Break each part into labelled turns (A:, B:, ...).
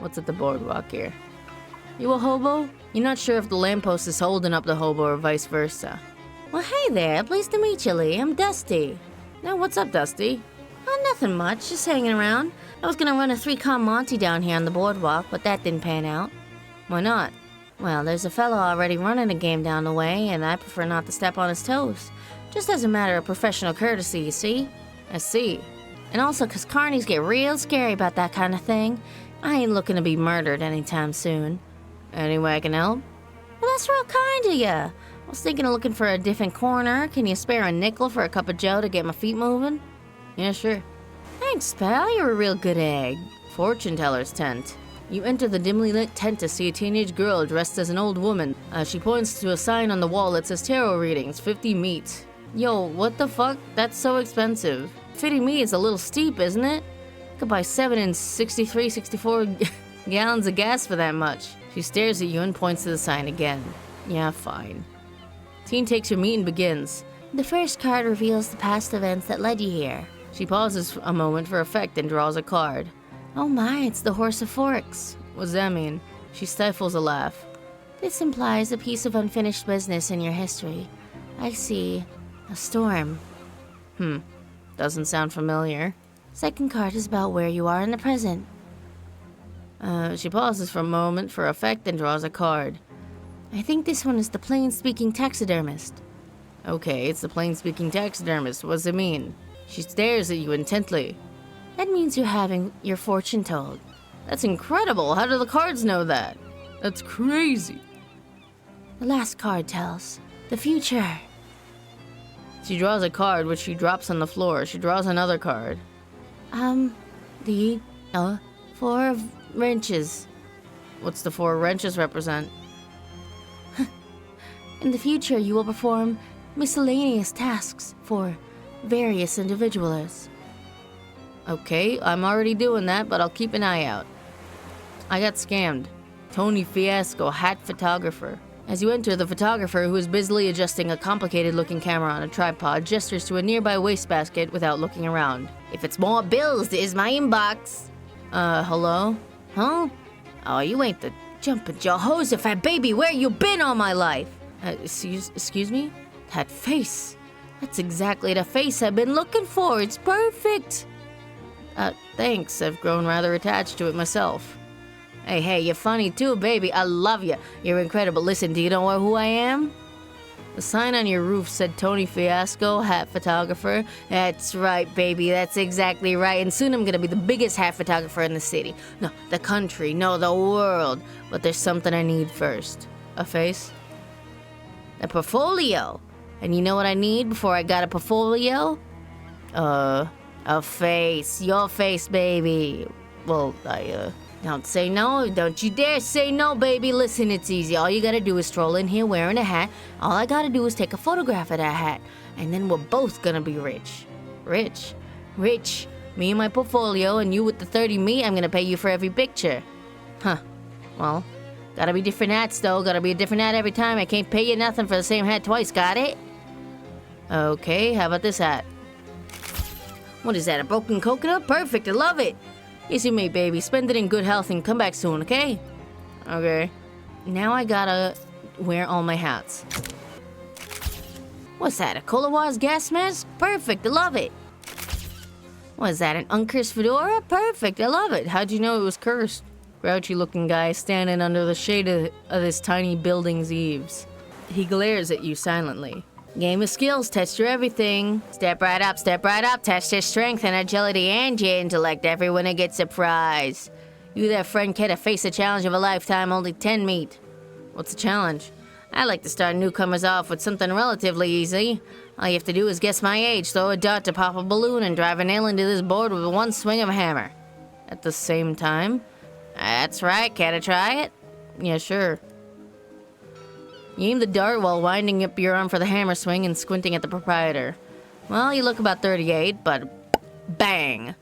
A: What's at the boardwalk here? You a hobo? You're not sure if the lamppost is holding up the hobo or vice versa. Well, hey there. Pleased to meet you, Lee. I'm Dusty. Now, what's up, Dusty? Oh, nothing much. Just hanging around. I was gonna run a 3-con Monty down here on the boardwalk, but that didn't pan out. Why not? Well, there's a fellow already running a game down the way, and I prefer not to step on his toes. Just as a matter of professional courtesy, you see? I see. And also 'cause carnies get real scary about that kind of thing. I ain't looking to be murdered anytime soon. Any way I can help? Well, that's real kind of ya. I was thinking of looking for a different corner. Can you spare a nickel for a cup of joe to get my feet moving? Yeah, sure. Thanks, pal. You're a real good egg. Fortune teller's tent. You enter the dimly lit tent to see a teenage girl dressed as an old woman. She points to a sign on the wall that says tarot readings, 50 meat. Yo, what the fuck? That's so expensive. 50 meat is a little steep, isn't it? Could buy 7 and 64 gallons of gas for that much. She stares at you and points to the sign again. Yeah, fine. Teen takes your meat and begins. The first card reveals the past events that led you here. She pauses a moment for effect and draws a card. Oh my, it's the Horse of Forks. What does that mean? She stifles a laugh. This implies a piece of unfinished business in your history. I see. A storm. Doesn't sound familiar. Second card is about where you are in the present. She pauses for a moment for effect and draws a card. I think this one is the plain-speaking taxidermist. Okay, it's the plain-speaking taxidermist. What does it mean? She stares at you intently. That means you're having your fortune told. That's incredible. How do the cards know that? That's crazy. The last card tells the future. She draws a card, which she drops on the floor. She draws another card. The 4 of wrenches. What's the 4 wrenches represent? In the future, you will perform miscellaneous tasks for various individuals. Okay, I'm already doing that, but I'll keep an eye out. I got scammed. Tony Fiasco, hat photographer. As you enter, the photographer, who is busily adjusting a complicated-looking camera on a tripod, gestures to a nearby wastebasket without looking around. If it's more bills, there's my inbox. Hello? Huh? Oh, you ain't the jumping Jehoshaphat baby. Where you been all my life? Excuse me? That face. That's exactly the face I've been looking for. It's perfect. Thanks. I've grown rather attached to it myself. Hey, you're funny too, baby. I love you. You're incredible. Listen, do you know who I am? The sign on your roof said Tony Fiasco, hat photographer. That's right, baby. That's exactly right. And soon I'm gonna be the biggest hat photographer in the city. No, the country. No, the world. But there's something I need first. A face? A portfolio. And you know what I need before I got a portfolio? A face. Your face, baby. Well, Don't say no. Don't you dare say no, baby. Listen, it's easy. All you gotta do is stroll in here wearing a hat. All I gotta do is take a photograph of that hat. And then we're both gonna be rich. Rich. Me and my portfolio, and you with the 30 me, I'm gonna pay you for every picture. Huh. Well, gotta be different hats, though. Gotta be a different hat every time. I can't pay you nothing for the same hat twice, got it? Okay, how about this hat? What is that, a broken coconut? Perfect, I love it. Easy mate, baby. Spend it in good health and come back soon, okay? Okay. Now I gotta wear all my hats. What's that, a Kolawaz gas mask? Perfect, I love it. What is that, an uncursed fedora? Perfect, I love it. How'd you know it was cursed? Grouchy looking guy standing under the shade of this tiny building's eaves. He glares at you silently. Game of skills, test your everything. Step right up, test your strength and agility and your intellect. Everyone will get surprised. You there, friend, care to face a challenge of a lifetime, only 10 meat. What's the challenge? I like to start newcomers off with something relatively easy. All you have to do is guess my age, throw a dart to pop a balloon, and drive a nail into this board with one swing of a hammer. At the same time? That's right, care to try it? Yeah, sure. You aim the dart while winding up your arm for the hammer swing and squinting at the proprietor. Well, you look about 38, but bang!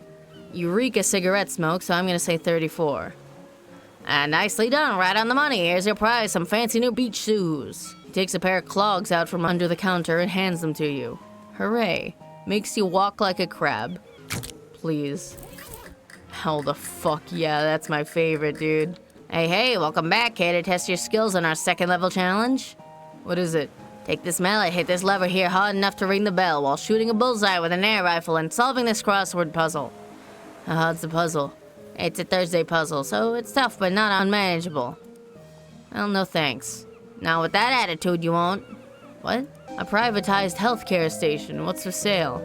A: You reek of cigarette smoke, so I'm gonna say 34. Nicely done, right on the money. Here's your prize, some fancy new beach shoes. He takes a pair of clogs out from under the counter and hands them to you. Hooray. Makes you walk like a crab. Please. Hell the fuck yeah, that's my favorite, dude. Hey, welcome back, here to test your skills on our second level challenge. What is it? Take this mallet, hit this lever here hard enough to ring the bell while shooting a bullseye with an air rifle and solving this crossword puzzle. How hard's the puzzle? It's a Thursday puzzle, so it's tough but not unmanageable. Well, no thanks. Now with that attitude you won't. What? A privatized healthcare station. What's for sale?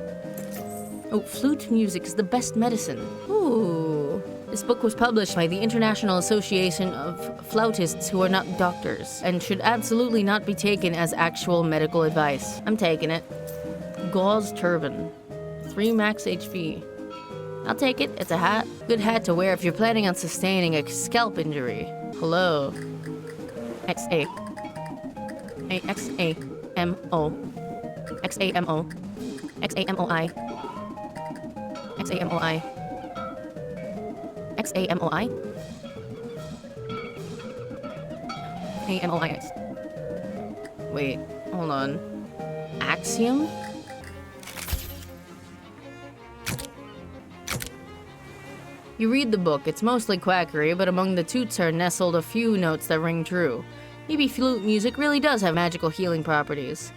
A: Oh, flute music is the best medicine. Ooh. This book was published by the International Association of Flautists Who Are Not Doctors and should absolutely not be taken as actual medical advice. I'm taking it. Gauze turban. 3 max HP. I'll take it. It's a hat. Good hat to wear if you're planning on sustaining a scalp injury. Hello. X-A. X-A-M-O. X-A-M-O. X-A-M-O-I. X-A-M-O-I. X-A-M-O-I? A-M-O-I-X. Wait, hold on. Axiom? You read the book, it's mostly quackery, but among the toots are nestled a few notes that ring true. Maybe flute music really does have magical healing properties.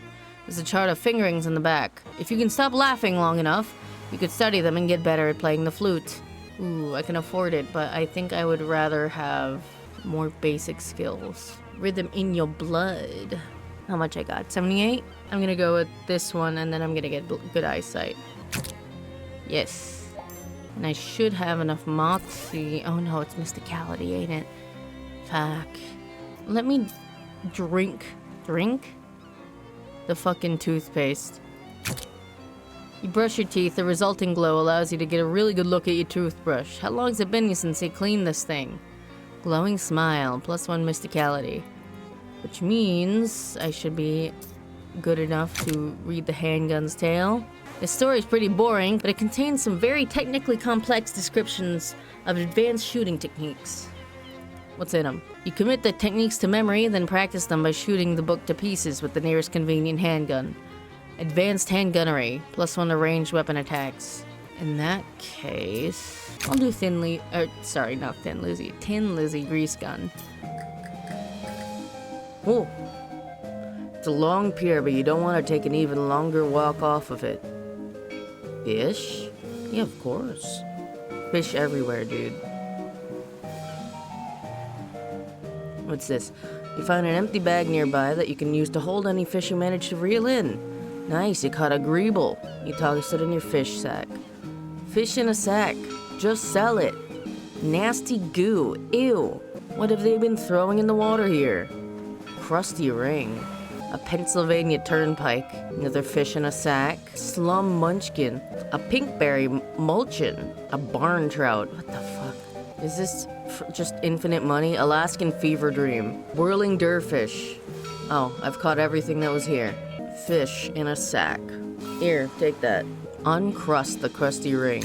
A: There's a chart of fingerings in the back. If you can stop laughing long enough, you could study them and get better at playing the flute. Ooh, I can afford it, but I think I would rather have more basic skills. Rhythm in your blood. How much I got? 78? I'm gonna go with this one, and then I'm gonna get good eyesight. Yes. And I should have enough moxie. Oh no, it's mysticality, ain't it? Fuck. Let me drink the fucking toothpaste. You brush your teeth, the resulting glow allows you to get a really good look at your toothbrush. How long's it been since you cleaned this thing? Glowing smile, +1 mysticality. Which means I should be good enough to read the handgun's tale. This story's pretty boring, but it contains some very technically complex descriptions of advanced shooting techniques. What's in them? You commit the techniques to memory, then practice them by shooting the book to pieces with the nearest convenient handgun. Advanced handgunnery, +1 to ranged weapon attacks. In that case, I'll do Tin Lizzy grease gun. Oh, it's a long pier, but you don't want to take an even longer walk off of it. Fish? Yeah, of course. Fish everywhere, dude. What's this? You find an empty bag nearby that you can use to hold any fish you manage to reel in. Nice, you caught a greeble. You toss it in your fish sack. Fish in a sack. Just sell it. Nasty goo. Ew. What have they been throwing in the water here? Crusty ring. A Pennsylvania turnpike. Another fish in a sack. Slum munchkin. A pinkberry mulchin. A barn trout. What the fuck? Is this just infinite money? Alaskan fever dream. Whirling derfish. Oh, I've caught everything that was here. Fish in a sack. Here, take that. Uncrust the crusty ring.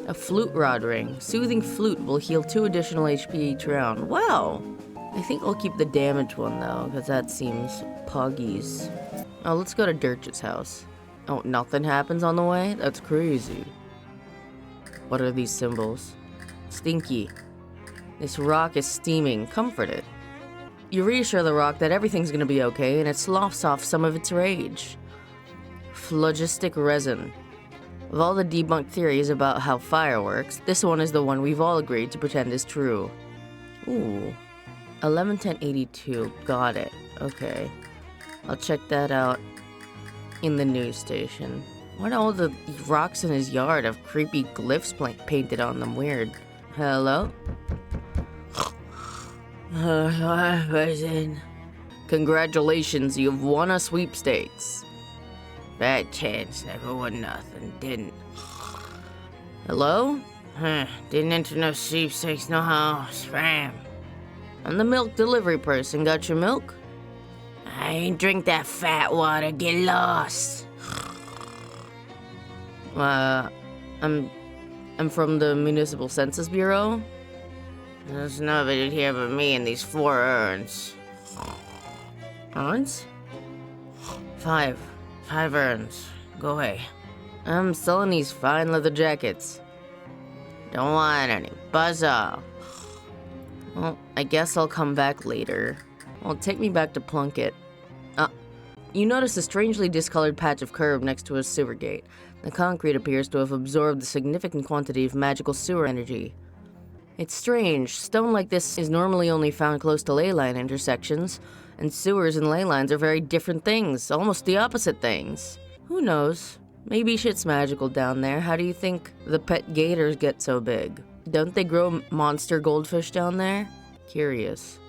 A: A flute rod ring. Soothing flute will heal 2 additional HP each round. Wow! I think I'll keep the damaged one though, because that seems puggies. Oh, let's go to Dirch's house. Oh, nothing happens on the way? That's crazy. What are these symbols? Stinky. This rock is steaming. Comfort it. You reassure the rock that everything's gonna be okay, and it sloughs off some of its rage. Phlogistic resin. Of all the debunked theories about how fire works, this one is the one we've all agreed to pretend is true. Ooh. 111082. Got it. Okay. I'll check that out in the news station. Why do all the rocks in his yard have creepy glyphs painted on them? Weird. Hello? Congratulations, you've won a sweepstakes. Bad chance, never won nothing, didn't. Hello? Didn't enter no sweepstakes, no how. Spam. I'm the milk delivery person. Got your milk? I ain't drink that fat water. Get lost. I'm from the Municipal Census Bureau. There's nobody here but me and these 4 urns. Urns? 5 urns. Go away. I'm selling these fine leather jackets. Don't want any. Buzz off. Well, I guess I'll come back later. Well, take me back to Plunkett. You notice a strangely discolored patch of curb next to a sewer gate. The concrete appears to have absorbed a significant quantity of magical sewer energy. It's strange. Stone like this is normally only found close to ley line intersections, and sewers and ley lines are very different things, almost the opposite things. Who knows? Maybe shit's magical down there. How do you think the pet gators get so big? Don't they grow monster goldfish down there? Curious.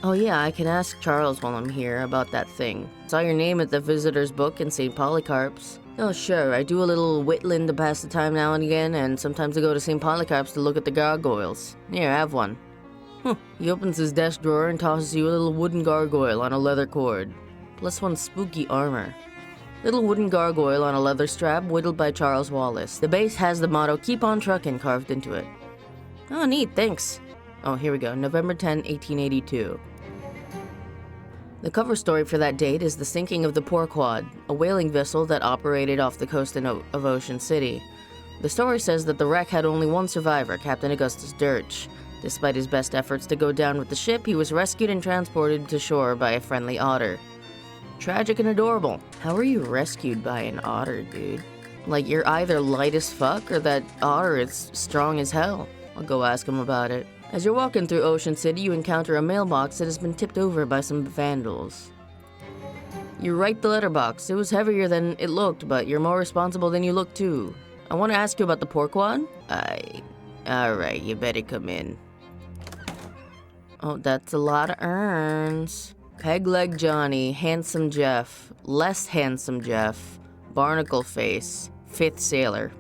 A: Oh yeah, I can ask Charles while I'm here about that thing. Saw your name at the visitor's book in St. Polycarp's. Oh sure, I do a little whittling to pass the time now and again, and sometimes I go to St. Polycarp's to look at the gargoyles. Here, have one. He opens his desk drawer and tosses you a little wooden gargoyle on a leather cord. +1 spooky armor. Little wooden gargoyle on a leather strap, whittled by Charles Wallace. The base has the motto, "Keep on truckin'," carved into it. Oh neat, thanks. Oh, here we go, November 10, 1882. The cover story for that date is the sinking of the Porquad, a whaling vessel that operated off the coast of Ocean City. The story says that the wreck had only one survivor, Captain Augustus Dirch. Despite his best efforts to go down with the ship, he was rescued and transported to shore by a friendly otter. Tragic and adorable. How are you rescued by an otter, dude? Like, you're either light as fuck or that otter is strong as hell. I'll go ask him about it. As you're walking through Ocean City, you encounter a mailbox that has been tipped over by some vandals. You write the letterbox. It was heavier than it looked, but you're more responsible than you look too. I want to ask you about the Porquad. Alright, you better come in. Oh, that's a lot of urns. Peg-leg Johnny, Handsome Jeff, Less Handsome Jeff, Barnacle Face, Fifth Sailor.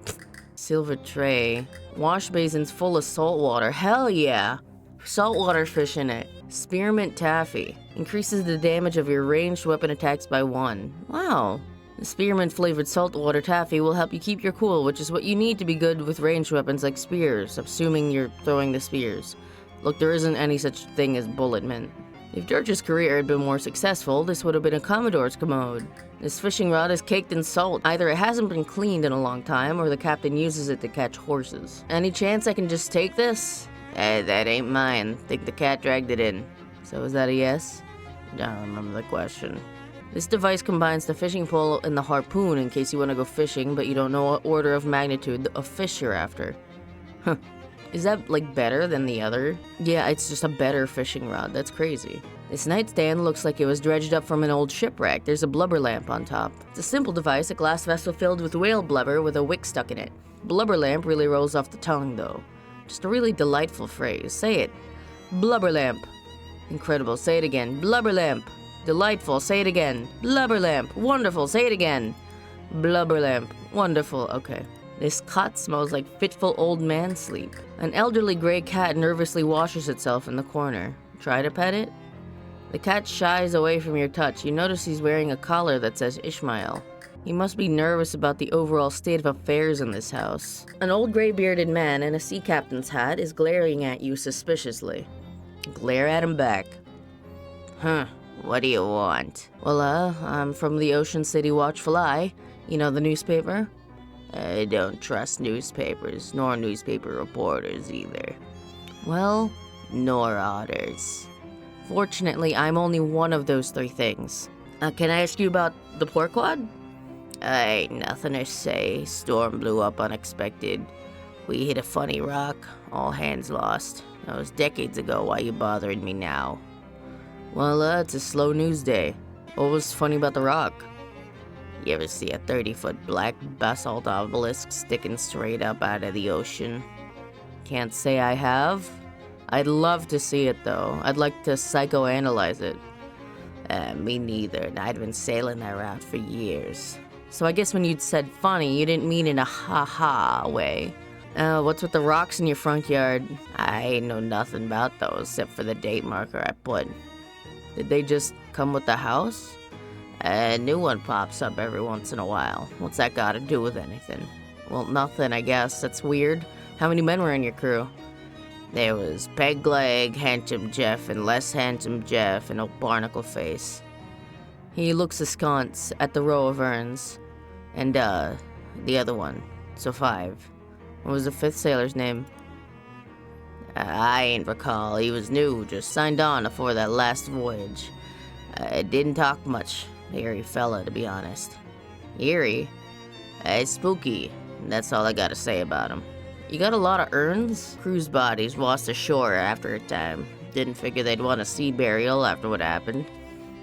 A: Silver tray. Wash basins full of salt water. Hell yeah! Saltwater fish in it. Spearmint taffy. Increases the damage of your ranged weapon attacks by 1. Wow. The spearmint flavored saltwater taffy will help you keep your cool, which is what you need to be good with ranged weapons like spears, assuming you're throwing the spears. Look, there isn't any such thing as bullet mint. If Dirch's career had been more successful, this would have been a Commodore's commode. This fishing rod is caked in salt. Either it hasn't been cleaned in a long time, or the captain uses it to catch horses. Any chance I can just take this? That ain't mine. Think the cat dragged it in. So is that a yes? Don't remember the question. This device combines the fishing pole and the harpoon in case you want to go fishing, but you don't know what order of magnitude of fish you're after. Huh. Is that, like, better than the other? Yeah, it's just a better fishing rod. That's crazy. This nightstand looks like it was dredged up from an old shipwreck. There's a blubber lamp on top. It's a simple device, a glass vessel filled with whale blubber with a wick stuck in it. Blubber lamp really rolls off the tongue, though. Just a really delightful phrase. Say it. Blubber lamp. Incredible. Say it again. Blubber lamp. Delightful. Say it again. Blubber lamp. Wonderful. Say it again. Blubber lamp. Wonderful. Okay. This cot smells like fitful old man sleep. An elderly gray cat nervously washes itself in the corner. Try to pet it? The cat shies away from your touch. You notice he's wearing a collar that says Ishmael. He must be nervous about the overall state of affairs in this house. An old gray-bearded man in a sea captain's hat is glaring at you suspiciously. Glare at him back. What do you want? Well, I'm from the Ocean City Watchful Eye. You know the newspaper? I don't trust newspapers, nor newspaper reporters either. Well, nor otters. Fortunately, I'm only one of those 3 things. Can I ask you about the Porquad? Ain't nothing to say. Storm blew up unexpected. We hit a funny rock. All hands lost. That was decades ago. Why you bothering me now? Well, it's a slow news day. What was funny about the rock? You ever see a 30-foot black basalt obelisk sticking straight up out of the ocean? Can't say I have. I'd love to see it, though. I'd like to psychoanalyze it. Me neither, and I'd been sailing that route for years. So I guess when you'd said funny, you didn't mean in a ha-ha way. What's with the rocks in your front yard? I ain't know nothing about those, except for the date marker I put. Did they just come with the house? A new one pops up every once in a while. What's that got to do with anything? Well, nothing, I guess. That's weird. How many men were in your crew? There was Peg-leg, Handsome Jeff, and Less Handsome Jeff, and Old Barnacle Face. He looks askance at the row of urns. And, the other one. So 5. What was the 5th sailor's name? I ain't recall. He was new, just signed on afore that last voyage. Didn't talk much. Eerie fella, to be honest. Eerie? Spooky. That's all I gotta say about him. You got a lot of urns? Cruise bodies washed ashore after a time. Didn't figure they'd want a sea burial after what happened.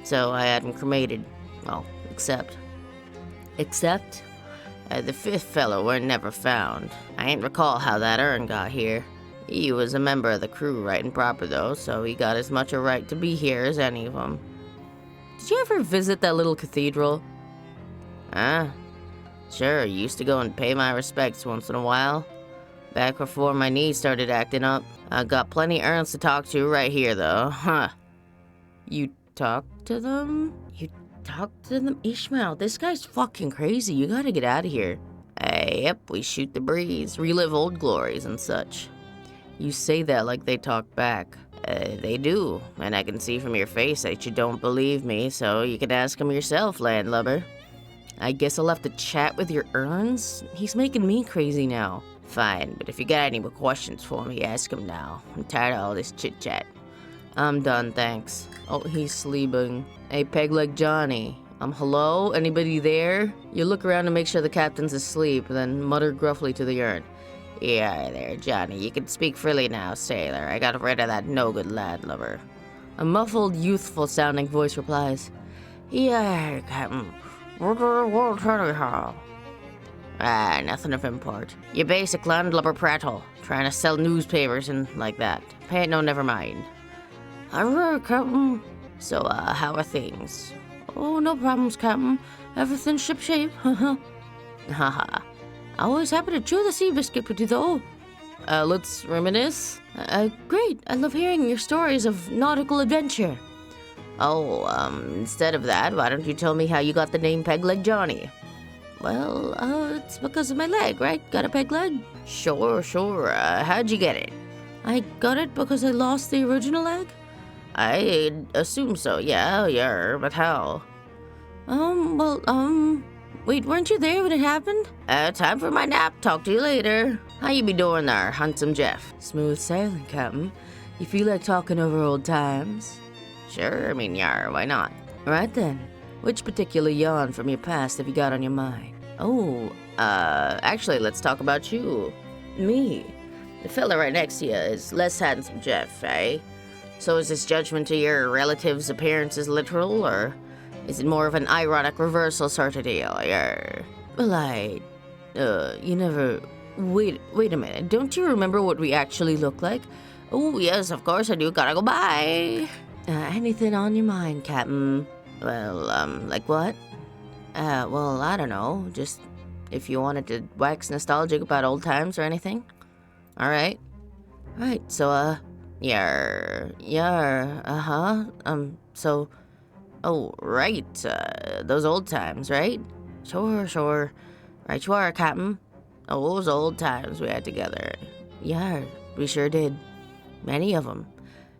A: So I had him cremated. Well, except? The fifth fellow were never found. I ain't recall how that urn got here. He was a member of the crew right and proper though, so he got as much a right to be here as any of them. Did you ever visit that little cathedral? Huh? Sure, used to go and pay my respects once in a while. Back before my knees started acting up. I got plenty urns to talk to right here though. Huh. You talked to them? You talked to them? Ishmael, this guy's fucking crazy. You gotta get out of here. Yep, we shoot the breeze, relive old glories and such. You say that like they talk back. They do, and I can see from your face that you don't believe me, so you can ask him yourself, landlubber. I guess I'll have to chat with your urns? He's making me crazy now. Fine, but if you got any more questions for me, ask him now. I'm tired of all this chit-chat. I'm done, thanks. Oh, he's sleeping. Hey, Peg-Leg Johnny. Hello? Anybody there? You look around to make sure the captain's asleep, then mutter gruffly to the urn. Yeah, there, Johnny. You can speak freely now, sailor. I got rid of that no-good landlubber. A muffled, youthful-sounding voice replies, Yeah, Captain. What do you want anyhow? Nothing of import. Your basic landlubber prattle, trying to sell newspapers and like that. Pay it no, never mind. Alright, Captain. So, how are things? Oh, no problems, Captain. Everything's shipshape. Haha. Always happy to chew the sea biscuit with you, though. Let's reminisce. Great. I love hearing your stories of nautical adventure. Oh, instead of that, why don't you tell me how you got the name Peg-Leg Johnny? Well, it's because of my leg, right? Got a peg leg? Sure. How'd you get it? I got it because I lost the original leg? I assume so, yeah, but how? Wait, weren't you there when it happened? Time for my nap. Talk to you later. How you be doing there, handsome Jeff? Smooth sailing, Captain. You feel like talking over old times? Sure, why not? Right then. Which particular yawn from your past have you got on your mind? Oh, actually, let's talk about you. Me. The fella right next to you is less handsome Jeff, eh? So is this judgment of your relative's appearance literal, or is it more of an ironic reversal sort of deal? Well, you never... Wait a minute. Don't you remember what we actually look like? Oh, yes, of course I do. Gotta go by. Anything on your mind, Captain? Well, like what? Well, I don't know. Just if you wanted to wax nostalgic about old times or anything. Alright. Right, so, so... Oh, right, those old times, right? Sure. Right you are, Captain. Those old times we had together. Yeah, we sure did. Many of them.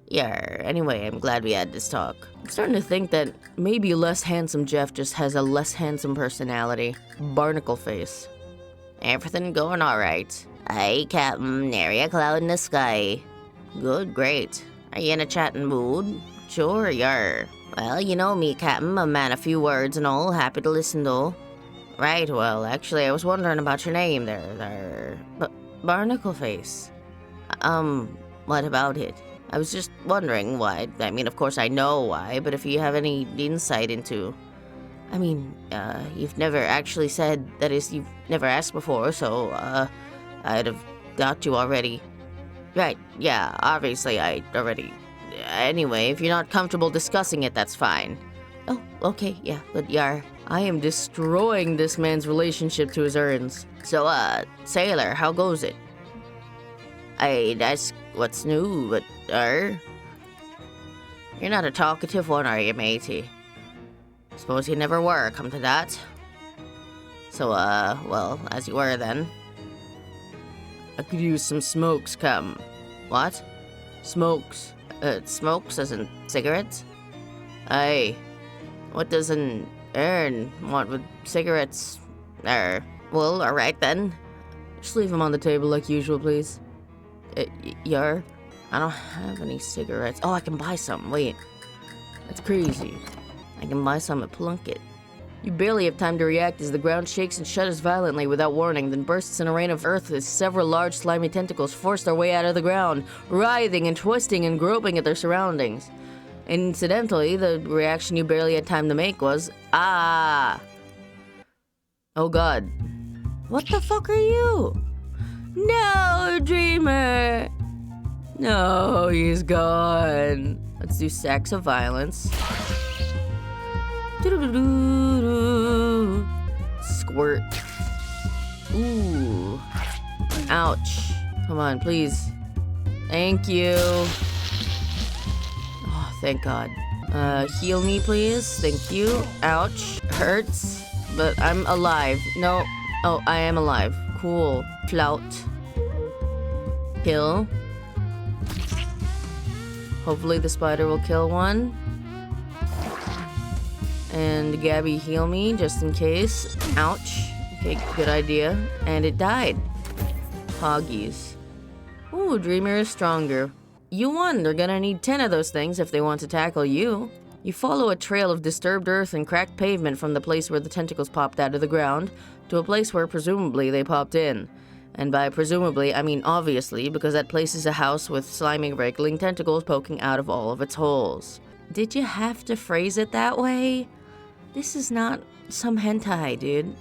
A: Yeah, anyway, I'm glad we had this talk. I'm starting to think that maybe less handsome Jeff just has a less handsome personality. Barnacle face. Everything going alright. Hey, Captain, nary a cloud in the sky. Good, great. Are you in a chatting mood? Sure, yar. Well, you know me, Captain, a man of few words and all, happy to listen though. Right, well, actually, I was wondering about your name there. Barnacle face. What about it? I was just wondering why. Of course I know why, but if you have any insight into... you've never actually said, that is, you've never asked before, so, I'd have got you already. Right, yeah, obviously I already... Anyway, if you're not comfortable discussing it, that's fine. Oh, okay, yeah, but yar. I am destroying this man's relationship to his urns. So, sailor, how goes it? I'd ask what's new, but, you're not a talkative one, are you, matey? Suppose you never were, come to that. So, well, as you were then. I could use some smokes, Captain. What? Smokes. Smokes as in cigarettes? Aye. What does an urn want with cigarettes? Well, alright then. Just leave them on the table like usual, please. Yar. I don't have any cigarettes. Oh, I can buy some. Wait. That's crazy. I can buy some at Plunkett. You barely have time to react as the ground shakes and shudders violently without warning, then bursts in a rain of earth as several large slimy tentacles force their way out of the ground, writhing and twisting and groping at their surroundings. Incidentally, the reaction you barely had time to make was, ah! Oh god. What the fuck are you? No, Dreamer! No, he's gone. Let's do Sacks of Violence. Squirt. Ooh. Ouch. Come on, please. Thank you. Oh, thank God. Heal me, please. Thank you. Ouch. Hurts. But I'm alive. No. Oh, I am alive. Cool. Flout. Kill. Hopefully the spider will kill one. And Gabby, heal me, just in case. Ouch. Okay, good idea. And it died. Hoggies. Ooh, Dreamer is stronger. You won. They're gonna need 10 of those things if they want to tackle you. You follow a trail of disturbed earth and cracked pavement from the place where the tentacles popped out of the ground to a place where presumably they popped in. And by presumably, I mean obviously, because that place is a house with slimy, wriggling tentacles poking out of all of its holes. Did you have to phrase it that way? This is not some hentai, dude.